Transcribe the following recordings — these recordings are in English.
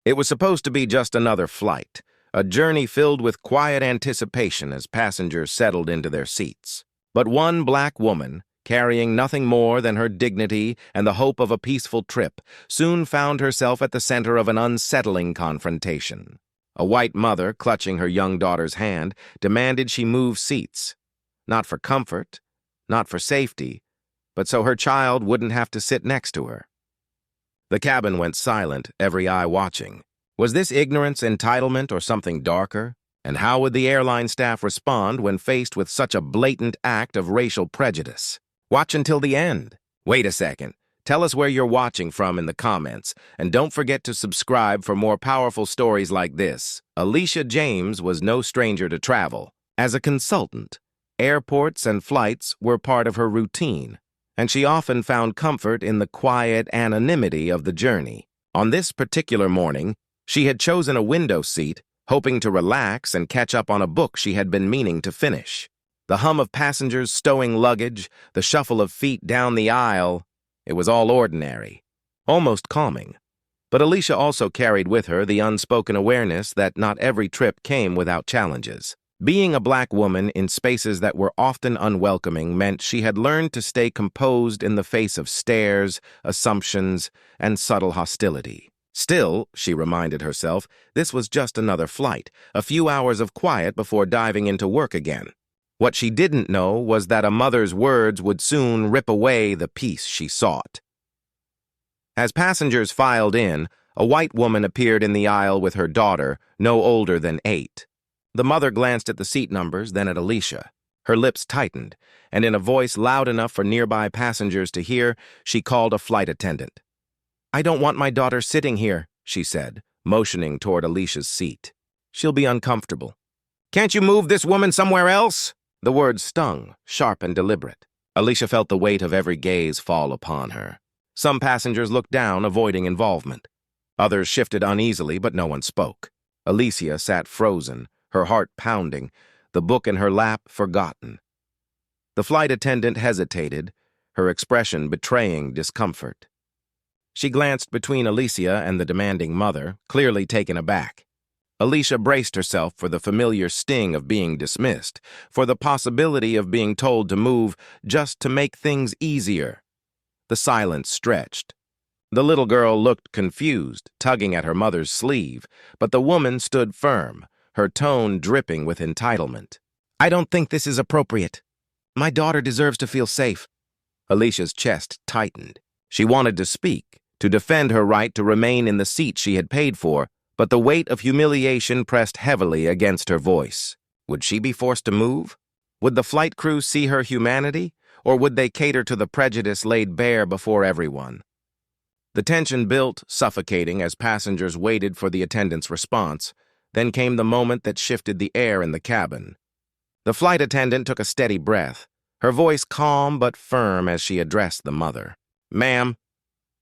It was supposed to be just another flight, a journey filled with quiet anticipation as passengers settled into their seats. But one black woman, carrying nothing more than her dignity and the hope of a peaceful trip, soon found herself at the center of an unsettling confrontation. A white mother, clutching her young daughter's hand, demanded she move seats. Not for comfort, not for safety, but so her child wouldn't have to sit next to her. The cabin went silent, every eye watching. Was this ignorance, entitlement, or something darker? And how would the airline staff respond when faced with such a blatant act of racial prejudice? Watch until the end. Wait a second. Tell us where you're watching from in the comments, and don't forget to subscribe for more powerful stories like this. Alicia James was no stranger to travel. As a consultant, airports and flights were part of her routine, and she often found comfort in the quiet anonymity of the journey. On this particular morning, she had chosen a window seat, hoping to relax and catch up on a book she had been meaning to finish. The hum of passengers stowing luggage, the shuffle of feet down the aisle, it was all ordinary, almost calming. But Alicia also carried with her the unspoken awareness that not every trip came without challenges. Being a black woman in spaces that were often unwelcoming meant she had learned to stay composed in the face of stares, assumptions, and subtle hostility. Still, she reminded herself, this was just another flight, a few hours of quiet before diving into work again. What she didn't know was that a mother's words would soon rip away the peace she sought. As passengers filed in, a white woman appeared in the aisle with her daughter, no older than 8. The mother glanced at the seat numbers, then at Alicia. Her lips tightened, and in a voice loud enough for nearby passengers to hear, she called a flight attendant. "I don't want my daughter sitting here," she said, motioning toward Alicia's seat. "She'll be uncomfortable." "Can't you move this woman somewhere else?" The words stung, sharp and deliberate. Alicia felt the weight of every gaze fall upon her. Some passengers looked down, avoiding involvement. Others shifted uneasily, but no one spoke. Alicia sat frozen, her heart pounding, the book in her lap forgotten. The flight attendant hesitated, her expression betraying discomfort. She glanced between Alicia and the demanding mother, clearly taken aback. Alicia braced herself for the familiar sting of being dismissed, for the possibility of being told to move just to make things easier. The silence stretched. The little girl looked confused, tugging at her mother's sleeve, but the woman stood firm, her tone dripping with entitlement. "I don't think this is appropriate. My daughter deserves to feel safe." Alicia's chest tightened. She wanted to speak, to defend her right to remain in the seat she had paid for, but the weight of humiliation pressed heavily against her voice. Would she be forced to move? Would the flight crew see her humanity, or would they cater to the prejudice laid bare before everyone? The tension built, suffocating as passengers waited for the attendant's response. Then came the moment that shifted the air in the cabin. The flight attendant took a steady breath, her voice calm but firm as she addressed the mother. "Ma'am,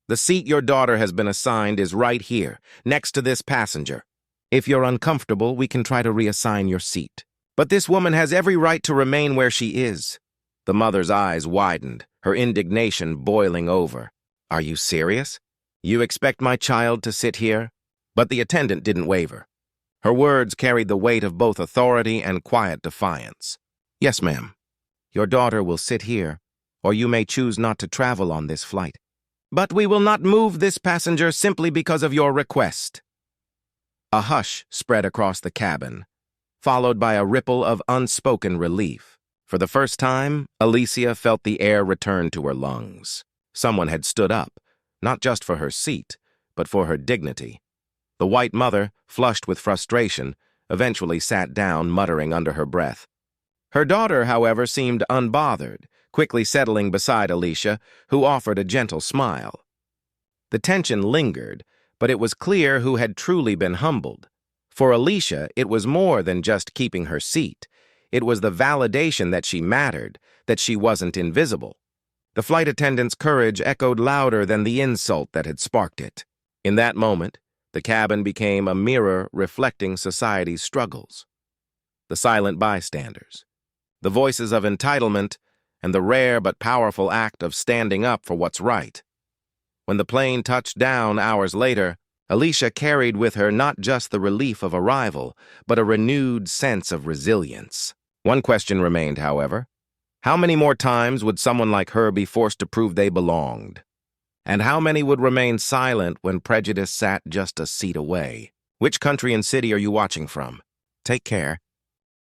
the seat your daughter has been assigned is right here, next to this passenger. If you're uncomfortable, we can try to reassign your seat. But this woman has every right to remain where she is." The mother's eyes widened, her indignation boiling over. "Are you serious? You expect my child to sit here?" But the attendant didn't waver. Her words carried the weight of both authority and quiet defiance. "Yes, ma'am. Your daughter will sit here, or you may choose not to travel on this flight. But we will not move this passenger simply because of your request." A hush spread across the cabin, followed by a ripple of unspoken relief. For the first time, Alicia felt the air return to her lungs. Someone had stood up, not just for her seat, but for her dignity. The white mother, flushed with frustration, eventually sat down, muttering under her breath. Her daughter, however, seemed unbothered, quickly settling beside Alicia, who offered a gentle smile. The tension lingered, but it was clear who had truly been humbled. For Alicia, it was more than just keeping her seat. It was the validation that she mattered, that she wasn't invisible. The flight attendant's courage echoed louder than the insult that had sparked it. In that moment, the cabin became a mirror reflecting society's struggles. The silent bystanders, the voices of entitlement, and the rare but powerful act of standing up for what's right. When the plane touched down hours later, Alicia carried with her not just the relief of arrival, but a renewed sense of resilience. One question remained, however. How many more times would someone like her be forced to prove they belonged? And how many would remain silent when prejudice sat just a seat away? Which country and city are you watching from? Take care.